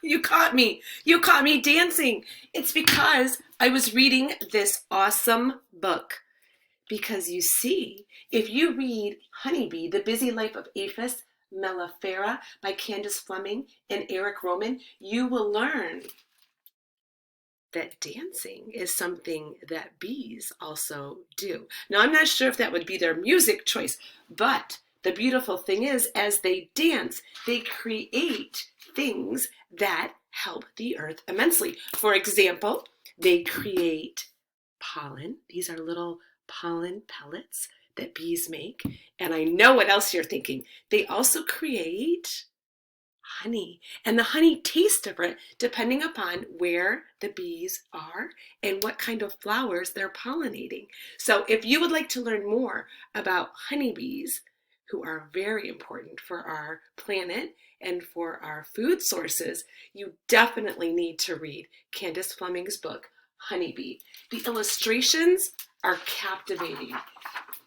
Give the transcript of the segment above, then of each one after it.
You caught me. You caught me dancing. It's because I was reading this awesome book. Because you see, if you read Honeybee, The Busy Life of Aphis Mellifera by Candace Fleming and Eric Roman, you will learn that dancing is something that bees also do. Now, I'm not sure if that would be their music choice, but the beautiful thing is, as they dance, they create things that help the earth immensely. For example, they create pollen. These are little pollen pellets that bees make. And I know what else you're thinking. They also create honey. And the honey tastes different depending upon where the bees are and what kind of flowers they're pollinating. So if you would like to learn more about honeybees, who are very important for our planet and for our food sources, you definitely need to read Candace Fleming's book, Honeybee. The illustrations are captivating.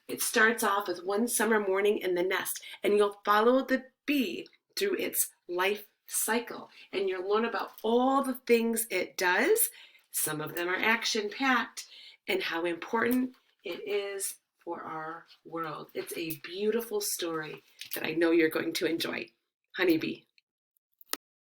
It starts off with one summer morning in the nest, and you'll follow the bee through its life cycle, and you'll learn about all the things it does. Some of them are action-packed, and how important it is for our world. It's a beautiful story that I know you're going to enjoy. Honeybee.